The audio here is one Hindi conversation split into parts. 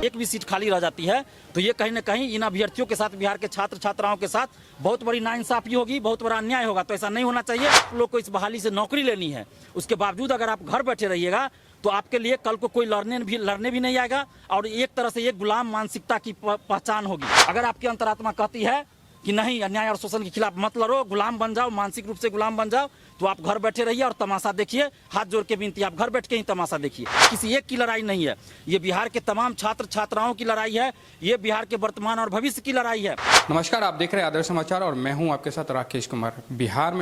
एक भी सीट खाली रह जाती है तो ये कहीं ना कहीं इन अभ्यर्थियों के साथ, बिहार के छात्र छात्राओं के साथ बहुत बड़ी नाइंसाफी होगी, बहुत बड़ा अन्याय होगा। तो ऐसा नहीं होना चाहिए। आप लोग को इस बहाली से नौकरी लेनी है, उसके बावजूद अगर आप घर बैठे रहिएगा तो आपके लिए कल को कोई लड़ने भी नहीं आएगा और एक तरह से ये गुलाम मानसिकता की पहचान होगी। अगर आपकी अंतरात्मा कहती है कि नहीं, अन्याय और शोषण के खिलाफ मत लड़ो, गुलाम बन जाओ, मानसिक रूप से गुलाम बन जाओ, तो आप घर बैठे रहिए और तमाशा देखिए। हाथ जोड़ के विनती, आप घर बैठ के ही तमाशा देखिए। किसी एक की लड़ाई नहीं है, ये बिहार के तमाम छात्र छात्राओं की लड़ाई है, ये बिहार के वर्तमान और भविष्य की लड़ाई है। नमस्कार, आप देख रहे हैं आदर्श समाचार और मैं हूं आपके साथ राकेश कुमार। बिहार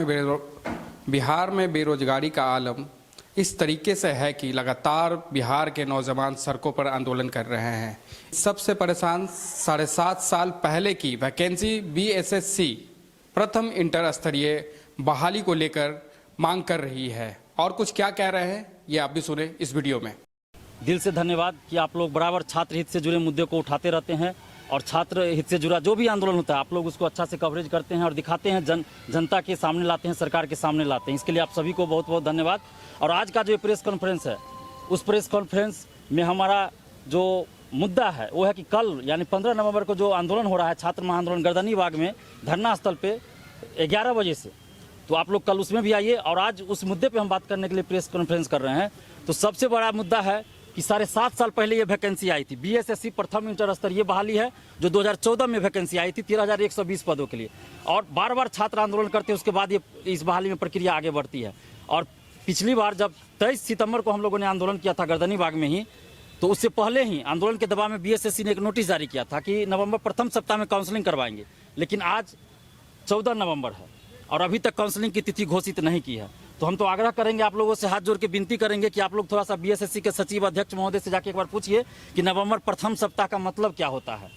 में बेरोजगारी का आलम इस तरीके से है कि लगातार बिहार के नौजवान सड़कों पर आंदोलन कर रहे हैं। सबसे परेशान 7.5 साल पहले की वैकेंसी बीएसएससी प्रथम इंटर स्तरीय बहाली को लेकर मांग कर रही है। और कुछ क्या कह रहे हैं ये आप भी सुने इस वीडियो में। दिल से धन्यवाद कि आप लोग बराबर छात्र हित से जुड़े मुद्दे को उठाते रहते हैं और छात्र हित से जुड़ा जो भी आंदोलन होता है आप लोग उसको अच्छा से कवरेज करते हैं और दिखाते हैं, जनता के सामने लाते हैं, सरकार के सामने लाते हैं। इसके लिए आप सभी को बहुत बहुत धन्यवाद। और आज का जो प्रेस कॉन्फ्रेंस है, उस प्रेस कॉन्फ्रेंस में हमारा जो मुद्दा है वो है कि कल यानी 15 नवंबर को जो आंदोलन हो रहा है, छात्र महाआंदोलन गर्दनी बाग में धरना स्थल पे 11 बजे से, तो आप लोग कल उसमें भी आइए। और आज उस मुद्दे पे हम बात करने के लिए प्रेस कॉन्फ्रेंस कर रहे हैं। तो सबसे बड़ा मुद्दा है कि 7.5 साल पहले ये वैकेंसी आई थी, बीएसएससी प्रथम इंटर स्तरीय बहाली है, जो 2014 में वैकेंसी आई थी 13,120 पदों के लिए। और बार बार छात्र आंदोलन करते हैं, उसके बाद ये इस बहाली में प्रक्रिया आगे बढ़ती है। और पिछली बार जब 23 सितंबर को हम लोगों ने आंदोलन किया था गर्दनी बाग में ही, तो उससे पहले ही आंदोलन के दबाव में बीएसएससी ने एक नोटिस जारी किया था कि नवंबर प्रथम सप्ताह में काउंसलिंग करवाएंगे। लेकिन आज 14 नवंबर है और अभी तक काउंसलिंग की तिथि घोषित नहीं की है। तो हम तो आग्रह करेंगे, आप लोगों से हाथ जोड़ के विनती करेंगे कि आप लोग थोड़ा सा बीएसएससी के सचिव अध्यक्ष महोदय से जाके एक बार पूछिए कि नवंबर प्रथम सप्ताह का मतलब क्या होता है,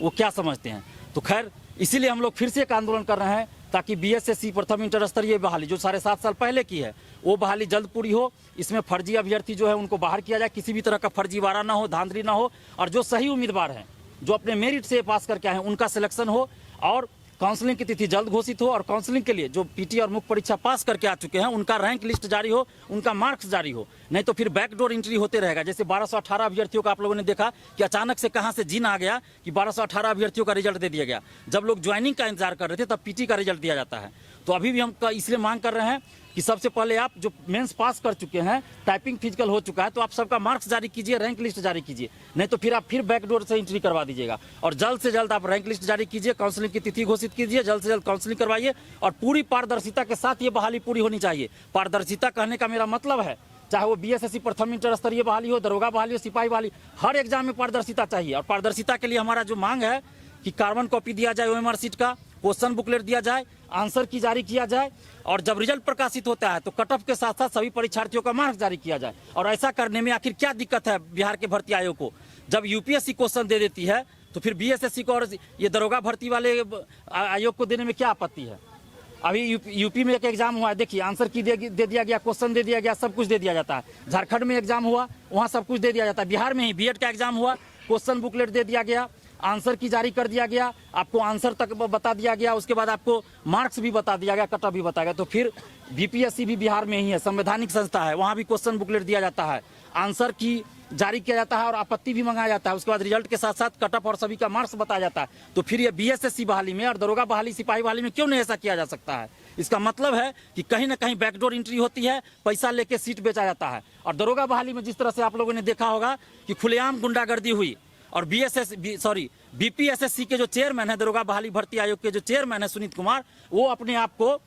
वो क्या समझते हैं। तो खैर, इसीलिए हम लोग फिर से एक आंदोलन कर रहे हैं ताकि बीएसएससी प्रथम इंटर स्तरीय बहाली जो 7.5 साल पहले की है वो बहाली जल्द पूरी हो। इसमें फर्जी अभ्यर्थी जो है उनको बाहर किया जाए, किसी भी तरह का फर्जीवाड़ा ना हो, धांधली ना हो, और जो सही उम्मीदवार हैं जो अपने मेरिट से पास करके आए हैं उनका सिलेक्शन हो और काउंसलिंग की तिथि जल्द घोषित हो। और काउंसलिंग के लिए जो पीटी और मुख्य परीक्षा पास करके आ चुके हैं उनका रैंक लिस्ट जारी हो, उनका मार्क्स जारी हो। नहीं तो फिर बैकडोर एंट्री होते रहेगा। जैसे 1218 अभ्यर्थियों का आप लोगों ने देखा कि अचानक से कहां से जीन आ गया कि 1218 अभ्यर्थियों का रिजल्ट दे दिया गया। जब लोग ज्वाइनिंग का इंतजार कर रहे थे तब पीटी का रिजल्ट दिया जाता है। तो अभी भी हम इसलिए मांग कर रहे हैं कि सबसे पहले आप जो मेंस पास कर चुके हैं, टाइपिंग फिजिकल हो चुका है, तो आप सबका मार्क्स जारी कीजिए, रैंक लिस्ट जारी कीजिए। नहीं तो फिर आप बैकडोर से एंट्री करवा दीजिएगा। और जल्द से जल्द आप रैंक लिस्ट जारी कीजिए, काउंसलिंग की तिथि घोषित कीजिए, जल्द से जल्द काउंसलिंग करवाइए और पूरी पारदर्शिता के साथ ये बहाली पूरी होनी चाहिए। पारदर्शिता कहने का मेरा मतलब है चाहे वो बीएसएससी प्रथम इंटर स्तरीय बहाली हो, दरोगा बहाली हो, सिपाही बहाली, हर एग्जाम में पारदर्शिता चाहिए। और पारदर्शिता के लिए हमारा जो मांग है कि कार्बन कॉपी दिया जाए ओएमआर सीट का, क्वेश्चन बुकलेट दिया जाए, आंसर की जारी किया जाए, और जब रिजल्ट प्रकाशित होता है तो कट ऑफ के साथ साथ सभी परीक्षार्थियों का मार्क्स जारी किया जाए। और ऐसा करने में आखिर क्या दिक्कत है बिहार के भर्ती आयोग को? जब यूपीएससी क्वेश्चन दे देती है तो फिर बीएसएससी को और ये दरोगा भर्ती वाले आयोग को देने में क्या आपत्ति है? अभी यूपी में एक एग्जाम हुआ है, देखिए आंसर की दे दिया गया, क्वेश्चन दे दिया गया, सब कुछ दे दिया जाता है। झारखंड में एग्जाम हुआ, वहाँ सब कुछ दे दिया जाता है। बिहार में ही बीएड का एग्जाम हुआ, क्वेश्चन बुकलेट दे दिया गया, आंसर की जारी कर दिया गया, आपको आंसर तक बता दिया गया, उसके बाद आपको मार्क्स भी बता दिया गया, कट ऑफ भी बताया गया। तो फिर बीपीएससी भी बिहार में ही है, संवैधानिक संस्था है, वहाँ भी क्वेश्चन बुकलेट दिया जाता है, आंसर की जारी किया जाता है और आपत्ति भी मंगाया जाता है। उसके बाद रिजल्ट के साथ साथ कट ऑफ और सभी का मार्क्स बताया जाता है। तो फिर ये बीएसएससी बहाली में और दरोगा बहाली, सिपाही बहाली में क्यों नहीं ऐसा किया जा सकता है? इसका मतलब है कि कहीं ना कहीं बैकडोर एंट्री होती है, पैसा लेके सीट बेचा जाता है। और दरोगा बहाली में जिस तरह से आप लोगों ने देखा होगा कि खुलेआम गुंडागर्दी हुई, और बीपीएसएससी के जो चेयरमैन है, दरोगा बहाली भर्ती आयोग के जो चेयरमैन है सुनीत कुमार, वो अपने आप को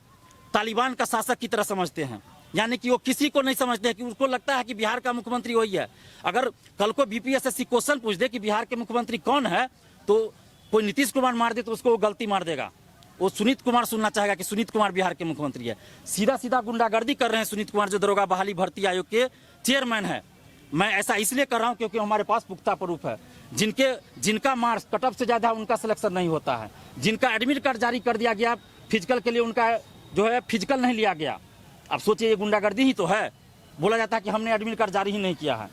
तालिबान का शासक की तरह समझते हैं। यानी कि वो किसी को नहीं समझते हैं, कि उसको लगता है कि बिहार का मुख्यमंत्री वही है। अगर कल को बीपीएसएससी क्वेश्चन पूछ दे कि बिहार के मुख्यमंत्री कौन है, तो कोई नीतीश कुमार मार दे तो उसको वो गलती मार देगा। वो सुनीत कुमार सुनना चाहेगा कि सुनीत कुमार बिहार के मुख्यमंत्री है। सीधा सीधा गुंडागर्दी कर रहे हैं सुनीत कुमार, जो दरोगा बहाली भर्ती आयोग के चेयरमैन है। मैं ऐसा इसलिए कर रहा हूं क्योंकि हमारे पास पुख्ता प्रूफ है। जिनका मार्क्स कट ऑफ से ज्यादा उनका सिलेक्शन नहीं होता है, जिनका एडमिट कार्ड जारी कर दिया गया फिजिकल के लिए, उनका जो है फिजिकल नहीं लिया गया। अब सोचिए, ये गुंडागर्दी ही तो है। बोला जाता है कि हमने एडमिट कार्ड जारी ही नहीं किया है।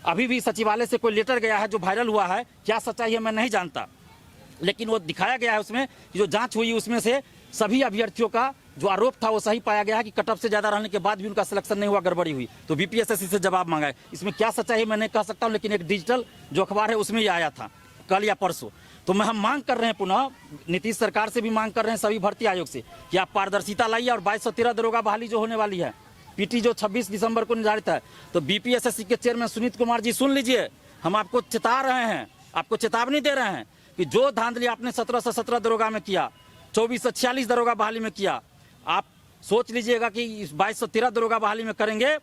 अभी भी सचिवालय से कोई लेटर गया है जो वायरल हुआ है, क्या सच्चाई है मैं नहीं जानता, लेकिन वो दिखाया गया है उसमें कि जो जांच हुई उसमें से सभी अभ्यर्थियों का जो आरोप था वो सही पाया गया है कि कट ऑफ से ज़्यादा रहने के बाद भी उनका सिलेक्शन नहीं हुआ, गड़बड़ी हुई, तो बीपीएसएससी से जवाब मांगा है। इसमें क्या सच्चाई है मैं नहीं कह सकता हूँ, लेकिन एक डिजिटल जो अखबार है उसमें ही आया था कल या परसों। तो हम मांग कर रहे हैं, पुनः नीतीश सरकार से भी मांग कर रहे हैं, सभी भर्ती आयोग से, कि आप पारदर्शिता लाइए और 2213 दरोगा बहाली जो होने वाली है, पीटी जो 26 दिसंबर को निर्धारित है, तो बीपीएसएससी के चेयरमैन सुनीत कुमार जी सुन लीजिए, हम आपको चेता रहे हैं, आपको चेतावनी दे रहे हैं कि जो धांधली आपने 17 से 17 दरोगा में किया, 24 से 46 दरोगा बहाली में किया, आप सोच लीजिएगा कि 2213 दरोगा बहाली में करेंगे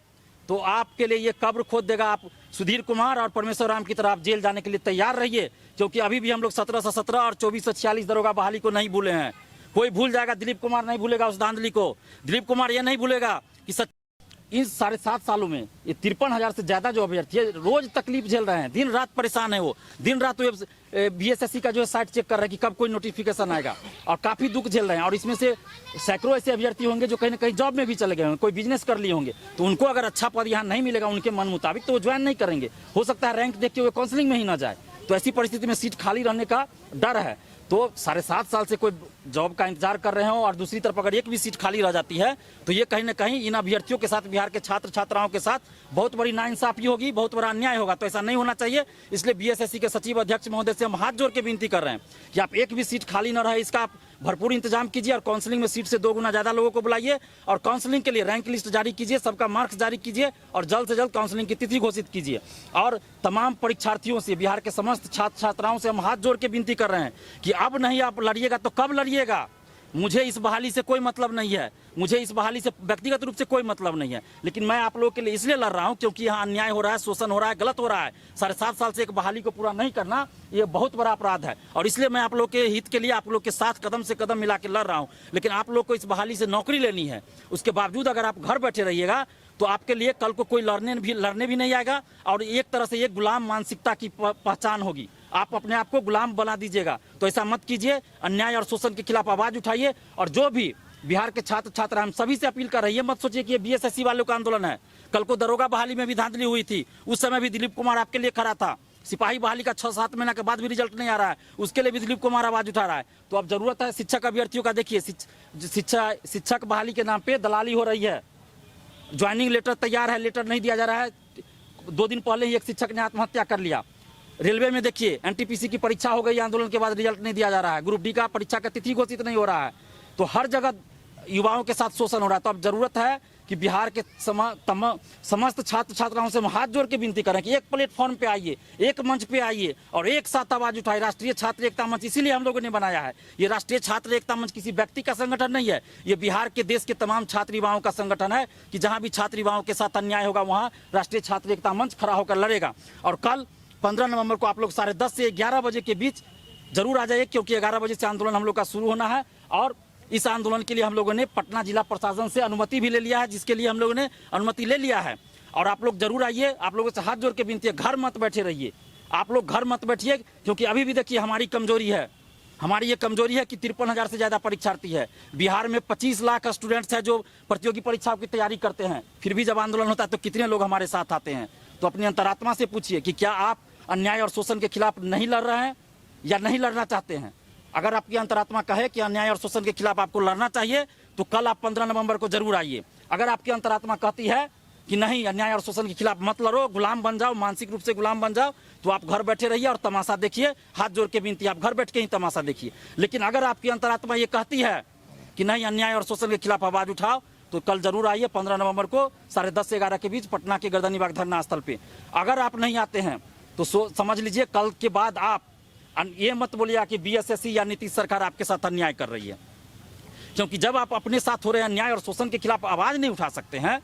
तो आपके लिए ये कब्र खोद देगा। आप सुधीर कुमार और परमेश्वर राम की तरह आप जेल जाने के लिए तैयार रहिए, क्योंकि अभी भी हम लोग 17 से 17 और 24 से 46 दरोगा बहाली को नहीं भूले हैं। कोई भूल जाएगा, दिलीप कुमार नहीं भूलेगा उस धांधली को। दिलीप कुमार ये नहीं भूलेगा कि इन 7.5 सालों में ये 53,000 से ज्यादा जो अभ्यर्थी है रोज तकलीफ झेल रहे हैं, दिन रात परेशान है वो, दिन रात बीएसएससी का जो है साइट चेक कर रहे हैं कि कब कोई नोटिफिकेशन आएगा, और काफी दुख झेल रहे हैं। और इसमें से सैकड़ों ऐसे अभ्यर्थी होंगे जो कहीं ना कहीं जॉब में भी चले गए होंगे, कोई बिजनेस कर लिए होंगे, तो उनको अगर अच्छा पद यहाँ नहीं मिलेगा उनके मन मुताबिक तो वो ज्वाइन नहीं करेंगे, हो सकता है रैंक देखते हुए काउंसलिंग में ही ना जाए। तो ऐसी परिस्थिति में सीट खाली रहने का डर है। तो 7.5 साल से कोई जॉब का इंतजार कर रहे हो और दूसरी तरफ अगर एक भी सीट खाली रह जाती है तो ये कहीं ना कहीं इन अभ्यर्थियों के साथ, बिहार के छात्र छात्राओं के साथ बहुत बड़ी नाइंसाफी होगी, बहुत बड़ा अन्याय होगा। तो ऐसा नहीं होना चाहिए। इसलिए बीएसएससी के सचिव अध्यक्ष महोदय से हम हाथ जोड़ के विनती कर रहे हैं कि आप एक भी सीट खाली न रहे इसका आप भरपूर इंतजाम कीजिए, और काउंसलिंग में सीट से 2 गुना ज्यादा लोगों को बुलाइए, और काउंसलिंग के लिए रैंक लिस्ट जारी कीजिए, सबका मार्क्स जारी कीजिए, और जल्द से जल्द काउंसलिंग की तिथि घोषित कीजिए। और तमाम परीक्षार्थियों से, बिहार के समस्त छात्र छात्राओं से हम हाथ जोड़ के विनती कर रहे हैं कि अब नहीं आप लड़िएगा तो कब लड़िएगा। मुझे इस बहाली से कोई मतलब नहीं है, मुझे इस बहाली से व्यक्तिगत रूप से कोई मतलब नहीं है, लेकिन मैं आप लोगों के लिए इसलिए लड़ रहा हूं क्योंकि यहाँ अन्याय हो रहा है, शोषण हो रहा है, गलत हो रहा है। 7.5 साल से एक बहाली को पूरा नहीं करना ये बहुत बड़ा अपराध है, और इसलिए मैं आप लोग के हित के लिए आप लोग के साथ कदम से कदम मिला के लड़ रहा हूं। लेकिन आप लोग को इस बहाली से नौकरी लेनी है, उसके बावजूद अगर आप घर बैठे रहिएगा तो आपके लिए कल को कोई लड़ने भी नहीं आएगा, और एक तरह से एक गुलाम मानसिकता की पहचान होगी। आप अपने आप को गुलाम बना दीजिएगा, तो ऐसा मत कीजिए। अन्याय और शोषण के खिलाफ आवाज उठाइए, और जो भी बिहार के छात्र छात्रा हम सभी से अपील कर रही है, मत सोचिए कि ये बीएसएससी वालों का आंदोलन है। कल को दरोगा बहाली में भी धांधली हुई थी, उस समय भी दिलीप कुमार आपके लिए खड़ा था। सिपाही बहाली का 6-7 महीना के बाद भी रिजल्ट नहीं आ रहा है, उसके लिए भी दिलीप कुमार आवाज उठा रहा है। तो अब जरूरत है शिक्षक अभ्यर्थियों का। देखिए शिक्षक बहाली के नाम पे दलाली हो रही है। ज्वाइनिंग लेटर तैयार है, लेटर नहीं दिया जा रहा है। 2 दिन पहले ही एक शिक्षक ने आत्महत्या कर लिया। रेलवे में देखिए एनटीपीसी की परीक्षा हो गई, आंदोलन के बाद रिजल्ट नहीं दिया जा रहा है। ग्रुप डी का परीक्षा का तिथि घोषित नहीं हो रहा है। तो हर जगह युवाओं के साथ शोषण हो रहा है। तो अब जरूरत है कि बिहार के समस्त छात्र छात्राओं से हम हाथ जोड़ के विनती करें कि एक प्लेटफॉर्म पे आइए, एक मंच पे आइए और एक साथ आवाज उठाए। राष्ट्रीय छात्र एकता मंच इसीलिए हम लोगों ने बनाया है। ये राष्ट्रीय छात्र एकता मंच किसी व्यक्ति का संगठन नहीं है, ये बिहार के देश के तमाम छात्र युवाओं का संगठन है कि जहां भी छात्र युवाओं के साथ अन्याय होगा वहां राष्ट्रीय छात्र एकता मंच खड़ा होकर लड़ेगा। और कल 15 नवंबर को आप लोग 10:30 से 11 बजे के बीच जरूर आ जाइए, क्योंकि 11 बजे से आंदोलन हम लोग का शुरू होना है। और इस आंदोलन के लिए हम लोगों ने पटना जिला प्रशासन से अनुमति भी ले लिया है, जिसके लिए हम लोगों ने अनुमति ले लिया है। और आप लोग जरूर आइए, आप लोगों से हाथ जोड़ के विनती है, घर मत बैठे रहिए, आप लोग घर मत बैठिए, क्योंकि अभी भी देखिए हमारी कमजोरी है, हमारी ये कमजोरी है कि 53,000 से ज्यादा परीक्षार्थी है। बिहार में 25 लाख स्टूडेंट्स हैं जो प्रतियोगी परीक्षाओं की तैयारी करते हैं, फिर भी जब आंदोलन होता है तो कितने लोग हमारे साथ आते हैं। तो अपनी अंतरात्मा से पूछिए कि क्या आप अन्याय और शोषण के खिलाफ नहीं लड़ रहे हैं या नहीं लड़ना चाहते हैं। अगर आपकी अंतरात्मा कहे कि अन्याय और शोषण के खिलाफ आपको लड़ना चाहिए तो कल आप 15 नवंबर को जरूर आइए। अगर आपकी अंतरात्मा कहती है कि नहीं अन्याय और शोषण के खिलाफ मत लड़ो, गुलाम बन जाओ, मानसिक रूप से गुलाम बन जाओ, तो आप घर बैठे रहिए और तमाशा देखिए। हाथ जोड़ के विनती, आप घर बैठ के ही तमाशा देखिए। लेकिन अगर आपकी अंतरात्मा ये कहती है कि नहीं अन्याय और शोषण के खिलाफ आवाज उठाओ, तो कल जरूर आइए 15 नवंबर को 10:30 से 11 के बीच पटना के गर्दनीबाग धरना स्थल पे। अगर आप नहीं आते हैं तो समझ लीजिए कल के बाद आप ये मत बोलिए कि बीएसएससी या नीतीश सरकार आपके साथ अन्याय कर रही है, क्योंकि जब आप अपने साथ हो रहे अन्याय और शोषण के खिलाफ आवाज नहीं उठा सकते हैं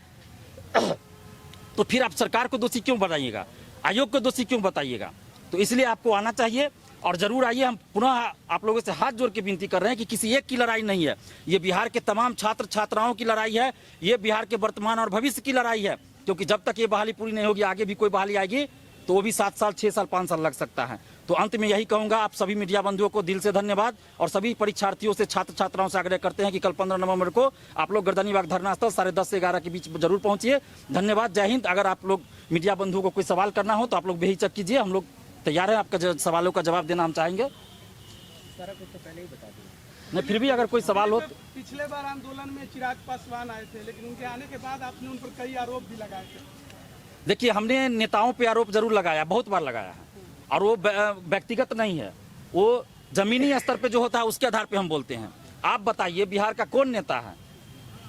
तो फिर आप सरकार को दोषी क्यों बताइएगा, आयोग को दोषी क्यों बताइएगा। तो इसलिए आपको आना चाहिए और जरूर आइए। हम पुनः आप लोगों से हाथ जोड़ के विनती कर रहे हैं कि किसी एक की लड़ाई नहीं है, ये बिहार के तमाम छात्र छात्राओं की लड़ाई है, ये बिहार के वर्तमान और भविष्य की लड़ाई है। क्योंकि जब तक ये बहाली पूरी नहीं होगी, आगे भी कोई बहाली आएगी तो वो भी 7 साल 6 साल 5 साल लग सकता है। तो अंत में यही कहूंगा, आप सभी मीडिया बंधुओं को दिल से धन्यवाद, और सभी परीक्षार्थियों से छात्र छात्राओं से आग्रह करते हैं कि कल 15 नवंबर को आप लोग गर्दनीबाग धरना स्थल 10:30 से 11 के बीच जरूर पहुंचिए। धन्यवाद, जय हिंद। अगर आप लोग मीडिया बंधुओं को कोई सवाल करना हो तो आप लोग बेहिचक कीजिए, हम लोग तैयार हैं, आपका सवालों का जवाब देना हम चाहेंगे। सारा कुछ तो पहले ही बता दिया। नहीं, फिर भी अगर कोई सवाल हो पिछले बार आंदोलन में चिराग पासवान आए थे, लेकिन उनके आने के बाद आपने उन पर कई आरोप भी लगाए थे। देखिए, हमने नेताओं पे आरोप जरूर लगाया, बहुत बार लगाया है, और वो व्यक्तिगत नहीं है, वो जमीनी स्तर पे जो होता है उसके आधार पे हम बोलते हैं। आप बताइए, बिहार का कौन नेता है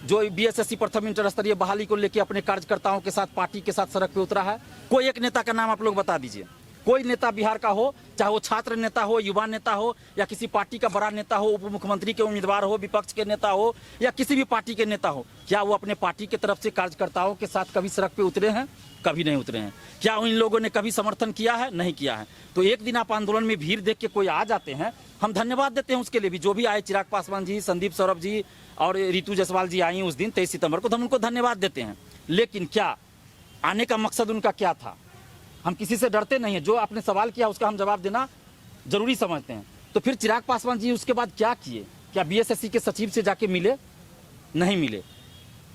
जो बीएसएससी प्रथम इंटर स्तरीय बहाली को लेकर अपने कार्यकर्ताओं के साथ, पार्टी के साथ सड़क पे उतरा है? कोई एक नेता का नाम आप लोग बता दीजिए। कोई नेता बिहार का हो, चाहे वो छात्र नेता हो, युवा नेता हो, या किसी पार्टी का बड़ा नेता हो, उप मुख्यमंत्री के उम्मीदवार हो, विपक्ष के नेता हो, या किसी भी पार्टी के नेता हो, क्या वो अपने पार्टी की तरफ से कार्यकर्ताओं के साथ कभी सड़क पे उतरे हैं? कभी नहीं उतरे हैं। क्या इन लोगों ने कभी समर्थन किया है? नहीं किया है। तो एक दिन आप आंदोलन में भीड़ देख के कोई आ जाते हैं, हम धन्यवाद देते हैं उसके लिए भी। जो भी आए, चिराग पासवान जी, संदीप सौरभ जी और ऋतु जायसवाल जी आई उस दिन 23 सितंबर को, तो हम उनको धन्यवाद देते हैं। लेकिन क्या आने का मकसद उनका क्या था? हम किसी से डरते नहीं है। जो आपने सवाल किया उसका हम जवाब देना जरूरी समझते हैं। तो फिर चिराग पासवान जी उसके बाद क्या किए? क्या बीएसएससी के सचिव से जाके मिले? नहीं मिले।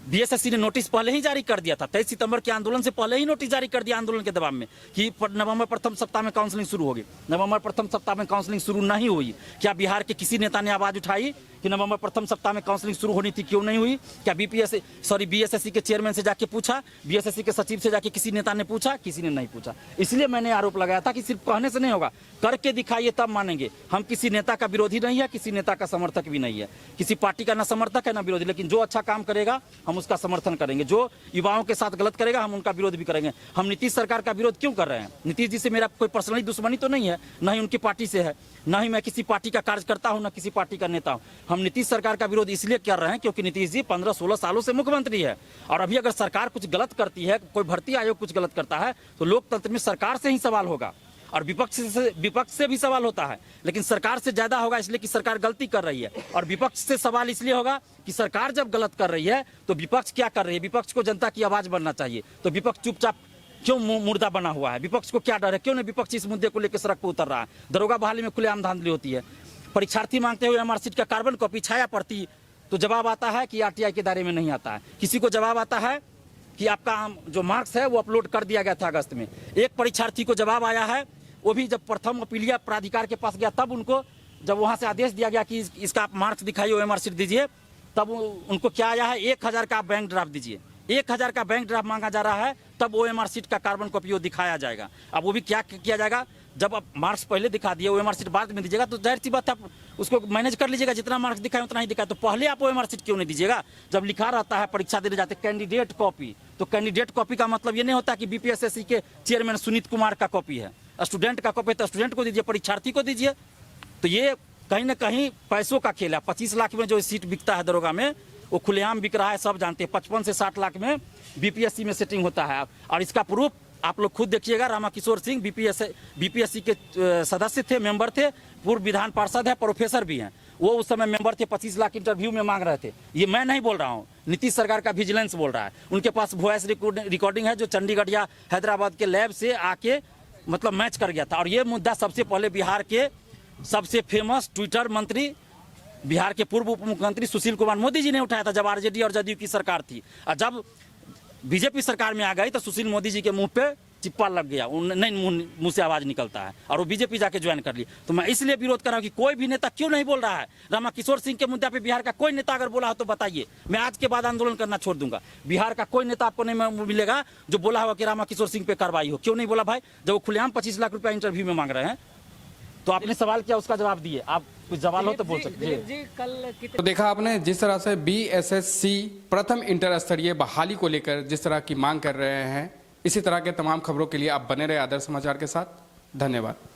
बीएसएससी ने नोटिस पहले ही जारी कर दिया था, 23 सितंबर के आंदोलन से पहले ही नोटिस जारी कर दिया आंदोलन के दबाव में कि नवंबर प्रथम सप्ताह में काउंसलिंग शुरू होगी। नवंबर प्रथम सप्ताह में काउंसलिंग शुरू नहीं हुई। क्या बिहार के किसी नेता ने आवाज उठाई कि नवंबर प्रथम सप्ताह में काउंसलिंग शुरू होनी थी, क्यों नहीं हुई? क्या बीएसएससी के चेयरमैन से जाके पूछा? बीएसएससी के सचिव से जाके किसी नेता ने पूछा? किसी ने नहीं पूछा। इसलिए मैंने आरोप लगाया था कि सिर्फ कहने से नहीं होगा, करके दिखाइए तब मानेंगे। हम किसी नेता का विरोधी नहीं है, किसी नेता का समर्थक भी नहीं है, किसी पार्टी का ना समर्थक है ना विरोधी, लेकिन जो अच्छा काम करेगा हम उसका समर्थन करेंगे। जो युवाओं के साथ गलत करेगा हम उनका विरोध भी करेंगे। हम नीतीश सरकार का विरोध क्यों कर रहे हैं? नीतीश जी से मेरा कोई पर्सनली दुश्मनी तो नहीं है, ना ही उनकी पार्टी से है, ना ही मैं किसी पार्टी का कार्यकर्ता हूं, ना किसी पार्टी का नेता हूं। हम नीतीश सरकार का विरोध इसलिए कर रहे हैं क्योंकि नीतीश जी 15-16 सालों से मुख्यमंत्री है, और अभी अगर सरकार कुछ गलत करती है, कोई भर्ती आयोग कुछ गलत करता है, तो लोकतंत्र में सरकार से ही सवाल होगा और विपक्ष से भी सवाल होता है, लेकिन सरकार से ज्यादा होगा, इसलिए कि सरकार गलती कर रही है। और विपक्ष से सवाल इसलिए होगा कि सरकार जब गलत कर रही है तो विपक्ष क्या कर रही है? विपक्ष को जनता की आवाज बनना चाहिए, तो विपक्ष चुपचाप क्यों मुर्दा बना हुआ है? विपक्ष को क्या डर है? क्यों नहीं विपक्ष इस मुद्दे को लेकर सड़क पर उतर रहा है? दरोगा बहाली में खुलेआम धांधली होती है। परीक्षार्थी मांगते हुए मार्कशीट का कार्बन कॉपी छाया पड़ती, तो जवाब आता है कि आरटीआई के दायरे में नहीं आता है। किसी को जवाब आता है कि आपका जो मार्क्स है वो अपलोड कर दिया गया था अगस्त में। एक परीक्षार्थी को जवाब आया है, वो भी जब प्रथम अपीलीय प्राधिकार के पास गया, तब उनको जब वहां से आदेश दिया गया कि इसका आप मार्क्स दिखाइए, ओएमआर शीट दीजिए, तब उनको क्या आया है? 1000 का बैंक ड्राफ्ट दीजिए। 1000 का बैंक ड्राफ्ट मांगा जा रहा है, तब ओएमआर शीट का कार्बन कॉपी वो दिखाया जाएगा। अब वो भी क्या किया जाएगा? जब आप मार्क्स पहले दिखा दिए, ओएमआर शीट बाद में दीजिएगा, तो जाहिर सी बात है आप उसको मैनेज कर लीजिएगा, जितना मार्क्स दिखाए उतना ही दिखाए। तो पहले आप ओएमआर शीट क्यों नहीं दीजिएगा? जब लिखा रहता है परीक्षा देने जाते कैंडिडेट कॉपी, तो कैंडिडेट कॉपी का मतलब ये नहीं होता कि बीपीएसएससी के चेयरमैन सुनीत कुमार का कॉपी है। स्टूडेंट का कॉपी तो स्टूडेंट को दीजिए, परीक्षार्थी को दीजिए। तो ये कहीं ना कहीं पैसों का खेल है। 25 लाख में जो सीट बिकता है दरोगा में, वो खुलेआम बिक रहा है, सब जानते हैं। 55 से 60 लाख में बीपीएससी में सेटिंग होता है, और इसका प्रूफ आप लोग खुद देखिएगा। रामाकिशोर सिंह बीपीएससी के सदस्य थे, मेंबर थे, पूर्व विधान पार्षद है, प्रोफेसर भी हैं। वो उस समय मेंबर थे, 25 लाख इंटरव्यू में मांग रहे थे। ये मैं नहीं बोल रहा हूँ, नीतीश सरकार का विजिलेंस बोल रहा है। उनके पास वॉइस रिकॉर्डिंग है जो चंडीगढ़ या हैदराबाद के लैब से आके मतलब मैच कर गया था। और ये मुद्दा सबसे पहले बिहार के सबसे फेमस ट्विटर मंत्री, बिहार के पूर्व उप मुख्यमंत्री सुशील कुमार मोदी जी ने उठाया था, जब आरजेडी और जदयू की सरकार थी। और जब बीजेपी सरकार में आ गई तो सुशील मोदी जी के मुंह पे चिप्पा लग गया, नहीं मुंह से आवाज निकलता है, और वो बीजेपी जाके ज्वाइन कर ली। तो मैं इसलिए विरोध कर रहा हूँ कि कोई भी नेता क्यों नहीं बोल रहा है। रामाकिशोर सिंह के मुद्दे पे बिहार का कोई नेता अगर बोला हो तो बताइए, मैं आज के बाद आंदोलन करना छोड़ दूंगा। बिहार का कोई नेता आपको नहीं मिलेगा जो बोला होगा कि रामाकिशोर सिंह पे कार्रवाई हो। क्यों नहीं बोला भाई? जब वो खुलेआम 25 लाख रुपया इंटरव्यू में मांग रहे हैं। तो आपने सवाल किया, उसका जवाब दिए। आप कुछ सवाल हो तो बोल सकते हैं। तो देखा आपने जिस तरह से बीएसएससी प्रथम इंटर स्तरीय बहाली को लेकर जिस तरह की मांग कर रहे हैं, इसी तरह के तमाम खबरों के लिए आप बने रहे आदर्श समाचार के साथ। धन्यवाद।